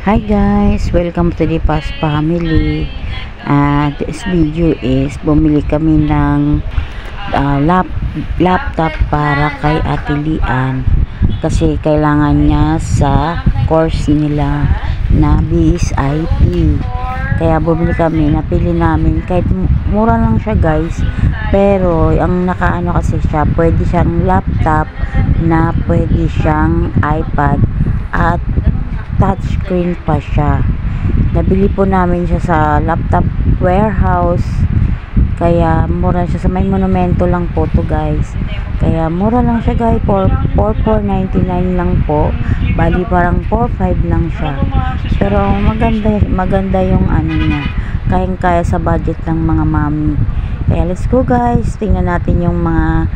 Hi guys, welcome to the Paz family. This video is bumili kami ng laptop para kay Ate Lian kasi kailangan niya sa course nila na BSIP. Kaya bumili kami, napili namin kahit mura lang siya guys, pero ang nakaano kasi siya, pwede siyang laptop na pwede siyang iPad at touchscreen pa siya. Nabili po namin siya sa laptop warehouse, kaya mura siya, sa may monumento lang po to guys, kaya mura lang siya guys, 4,499 lang po, bali parang 4,500 lang siya, pero maganda yung ano niya, kayang kaya sa budget ng mga mami. Kaya let's go guys, tingnan natin yung mga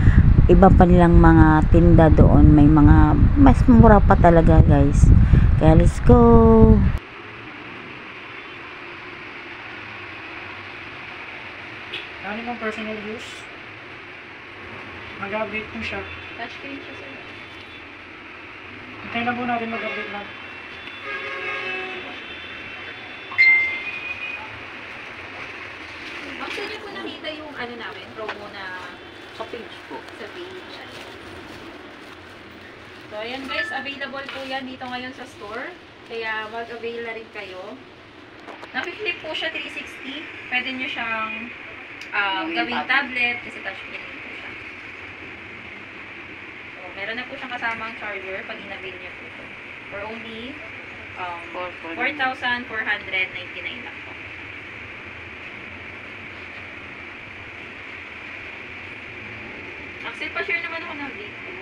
iba pa nilang mga tinda doon, may mga mas mura pa talaga guys. Kaya let's go. Ano yung personal use? Mag-update mo siya. Touchscreen siya sir. Hintayin lang po natin mag-update lang. Gusto niyo po nakita yung ano namin, promo na Sa page po. sa page. So ayan guys, available po yan dito ngayon sa store. Kaya mag-avail na rin kayo. Naki-flip po siya 360. Pwede niyo siyang gawing tablet kasi touchscreen din po siya. So meron na po siyang kasamang charger pag in-avail niyo po ito. For only 4,499 lang po. Axel, pa-share naman ako ng video.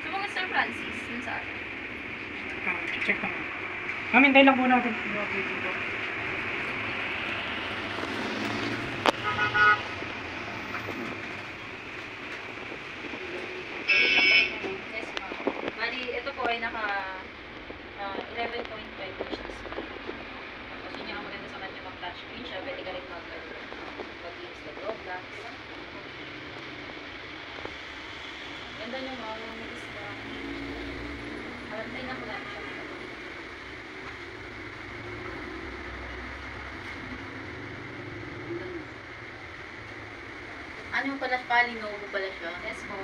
So mga Sir Francis, dun sa akin. Check lang. Hintayin lang po natin mag-update dito. Yes, ma'am. Bali, ito po ay naka 11.5 inch display. Tapos yun yung maganda sa kanya mag-touchscreen siya. Pwede ka rin mag-use na Roblox. Ganda nyo mga mag-use na. Alantay na ko natin siya. Ano yung pala pa? Lenovo pala siya? Yes po.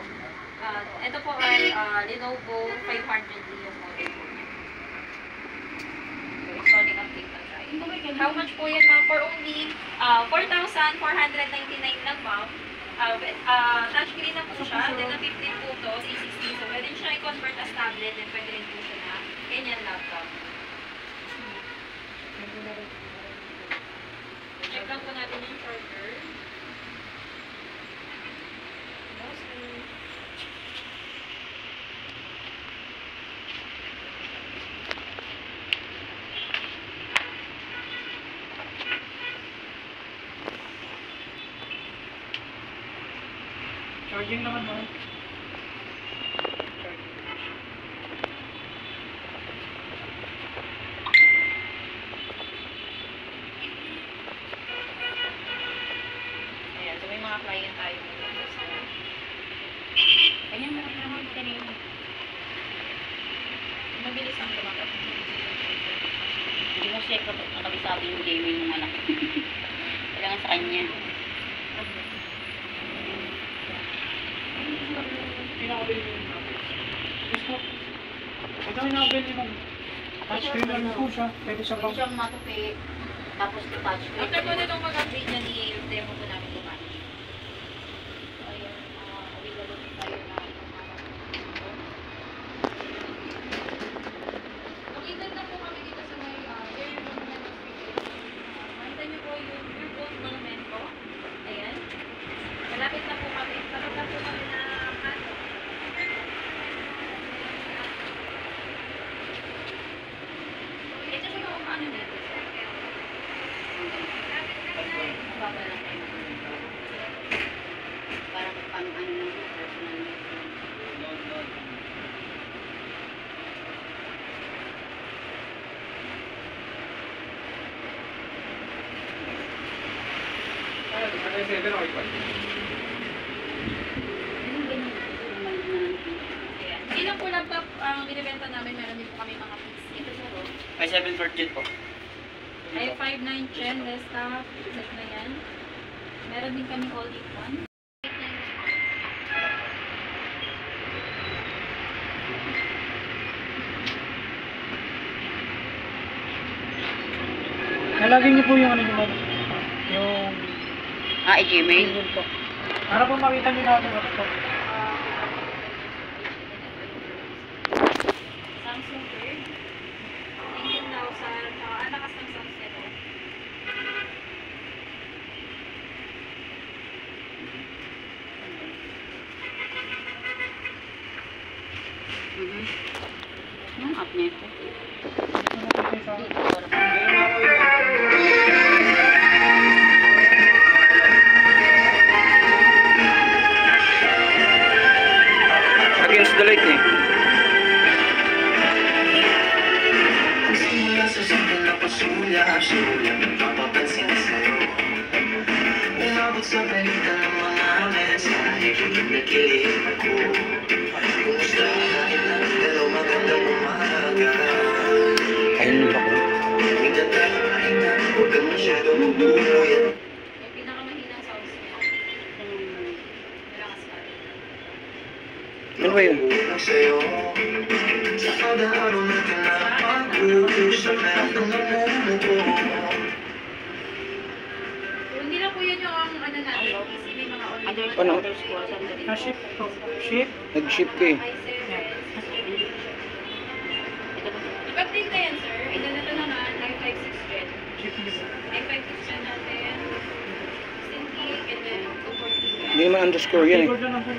Ito po ay Lenovo 500 yung model po. So, installing update lang tayo. How much po yan ma'am? For only 4,499 lang ma'am. Touchscreen na po siya. Then na 15 po to, 360. So, pwede siya i-convert as tablet. Then pwede rin po siya na ganyan laptop. Check lang po natin yung charger. Charging naman mo. Ayan, so may mga client tayo. Kanyang naman kanina. Mabilis ang tumatak. Hindi mo siya nakabisabi yung gaming ng anak. Kailangan sa kanya. Pinakabili mo yung graphics. Yes po. Ito yung nakabili mo. Touchscreen lang po siya. Pwede siya Pwede siyang matupi. Tapos touch screen. After po nitong mag-update niya ni demo po namin kumain. So, ayun, available din tayo na Located na po kami dito sa may Air Monumento Street. Makita niyo po yung Airport Monumento. Ayan. Malapit na po kami. Malapit na po kami na kanto. Ito po yung ano dito. Baba lang tayo. Parang pang ano lang, personal use lang. Sino lang po laptop ang binibenta namin, meron din po kami mga PC. Ito po. Ay, 748 po. Ay, 5.9 Gen desktop. Set na yan. Meron din kami all-in-one. Nalagyan niyo po yung ano yung yung Gmail. email po. Para po makita niyo natin what's po. Samsung Bird. 19,000. Ang lakas ng sounds nito. Yung app nito. Against the light eh. Simula sa simple na pasulya, mapapansin sa'yo. Umabot sa palitan ng mga mensahe, nakikilig ako. Kumusta kahit na, pero magandang umaga. Ayun ako. Hinga tayo pahinga, huwag kang masyadong bumuyan. Yung pinakamahinang sounds niya. Malakas pa rin. Ano ba yun? Kulang sa'yo, sa pag-aaral natin na pag-uusap na ang namumuko. Hindi na po yun yung ano natin. PC, may mga all-in-one. Ano? Ah, Ship po. Ship? Nag-ship ka eh. I-update na yan, sir. Ilan na ito naman, i5-6 Gen. Ship niyo po. i5-6 Gen natin. 16 gig and then 240 Hindi naman underscore yan eh. Keyboard lang po.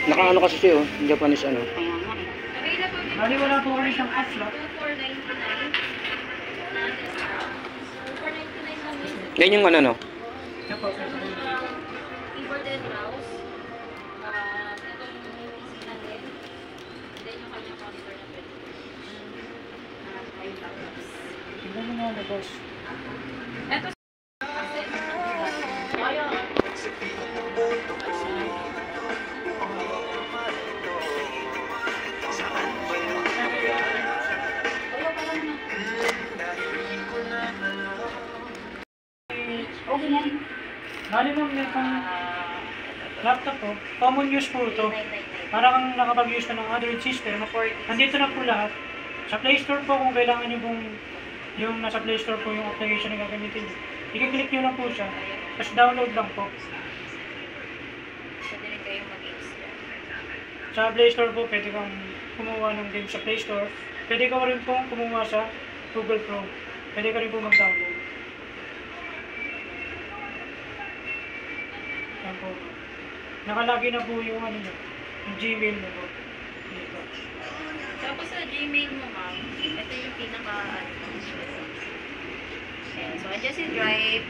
Naka-ano kasi siya oh. Japanese ano. Available din Bali wala po kami siyang apps lang. 2499. 2499 lang yun. Yan yung ano no. Yan po. Keyboard and mouse. Itong PC natin. And then yung kanyang monitor na pwede. Yung laptops. Tingnan mo nga na boss. Ito Bali ma'am, may pang laptop po. Common use po ito. Parang nakapag-use ka ng Android system. Nandito na po lahat. Sa Play Store po kung kailangan nyo pong yung nasa Play Store po yung application na gagamitin nyo. I-click nyo lang po siya. Tapos download lang po. pwede rin kayong mag-install. Sa Play Store po, pwede kang kumuha ng game sa Play Store. Pwede ka rin po kumuha sa Google Chrome. Pwede ka rin po mag-download. Yan po. Nakalagay na po yung ano nyo, yung Gmail mo po. Dito. Tapos sa Gmail mo, ma'am, ito yung pinaka Ayan, so andyan si Drive,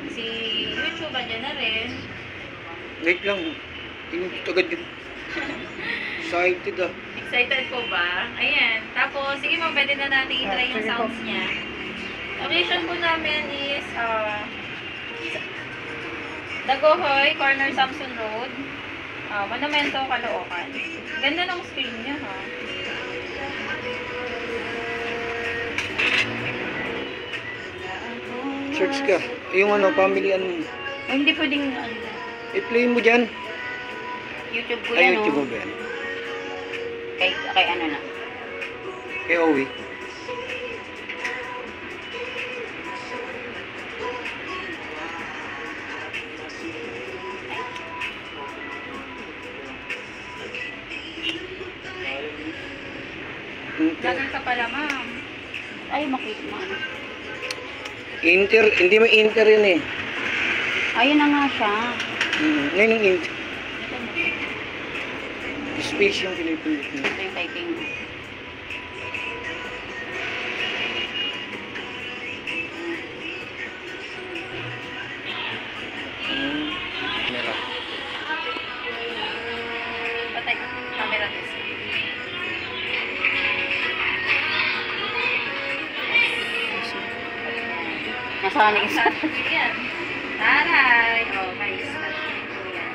si YouTube, andyan na rin. Wait lang. Tingin agad yun. Excited ah. Excited po ba? Ayan. Tapos, sige ma'am, pwede na natin i-try yung Sige po. sounds niya. Location po namin is Dagohoy, corner Samson Road, Monumento, Caloocan. Ganda ng screen niya, ha? Search ka. Yung ano, family ano. Ay, hindi pwedeng I-play mo dyan. YouTube ko Ay, yan, YouTube mo oh. ba yan? Kay ano na. Kay Owie. Vlogger ka pala, ma'am. Ay, makita mo. Inter, hindi mo inter yun eh. Ayun na nga siya. Ngayon yung inter. Space yung pinipindot mo. Ito yung typing mo. Meron. Patay ko. Camera test. Nasaan yung isa? Touchscreen yan. Taray! Oh, may touchscreen po yan.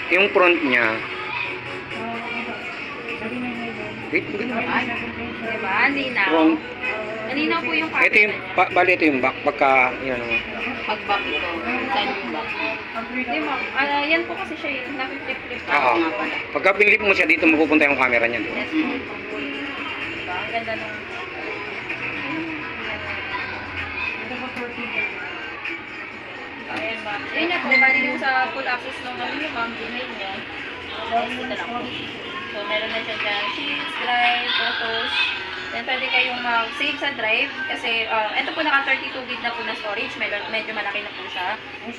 Yung front niya. Wait, Ay, diba? Linaw. front. Malinaw po yung camera Ito yung, bali ito yung back. Pagka, yan o. pag-back ito. Saan yung back? Di ba? Yan po kasi siya yung napiflip-flip. Oo. Pagka pinlip mo siya, dito mapupunta yung camera niya. Doon. Yes po. Diba? Ang ganda nung... Ayan ma'am. Yun na po, bali yung sa full access ng ano yung ma'am, email niya. Ito na lang po. So, meron na siya dyan, sheets, drive, photos. Then, pwede kayong mag-save sa drive. Kasi, ito po naka 32 gig na po na storage. Medyo malaki na po siya.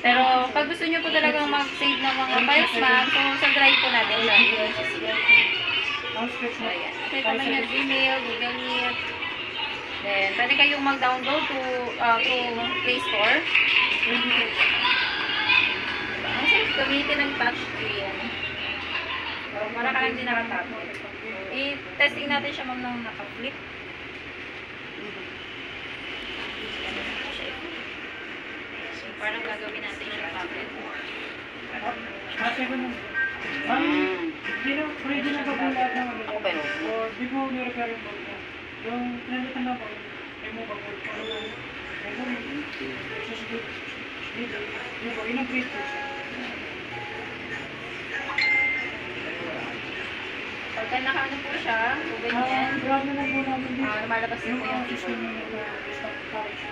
Pero, pag gusto nyo po talagang mag-save ng mga files ma'am, so sa drive po natin siya. So, ayan. Pwede naman yung Gmail, Google Meet. Then, pwede kayong mag-download through Play Store. Ang safe gamitin ng touchscreen. Para ka lang din nakatablet. I-testing natin siya ma'am ng naka-flip. So, parang gagawin natin siya tablet. Kasi ko nung, hindi na, ready na ba po lahat ng ano? Ako pero, Or di mo ni-repair yung board niya. Yung pinalitan na po, remove ang board. Yun po, yun ang print po siya. pagka naka-ano po siya, so ganyan, Grab na lang po namin dito. lumalabas din po yung Office keyboard. ng stock coverage.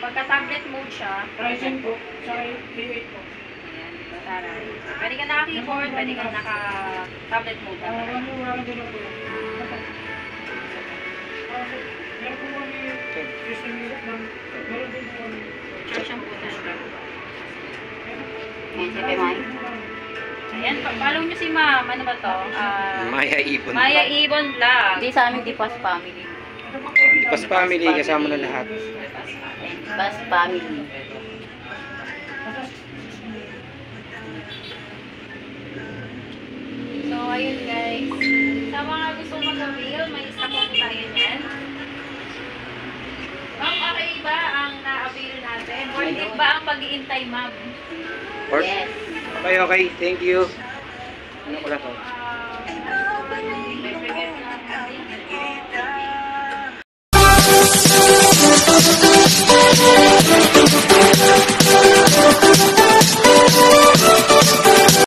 Pagka tablet mode siya, Ryzen po, saka D8 po. ayan, tara. Pwede ka naka-keyboard, pwede ka naka-tablet mode. Wala din lang po yun. Meron po kami system unit ng, meron din po kami. Charge ang po natin. Yan, sabi mo. Ayan, follow nyo si ma'am. Ano ba to? Maya Ibon. Maya Ibon Vlog. Hindi sa amin, di Pas Family. Pas family, kasama na lahat. Pas Family. So, ayun guys. Sa mga gusto mag-avail, may stock po tayo yan. Ma'am, okay ba ang na-avail natin? Worth it ba ang pag-iintay, ma'am? Yes. Okay, okay. Thank you. Ano ko lang to? May preview na.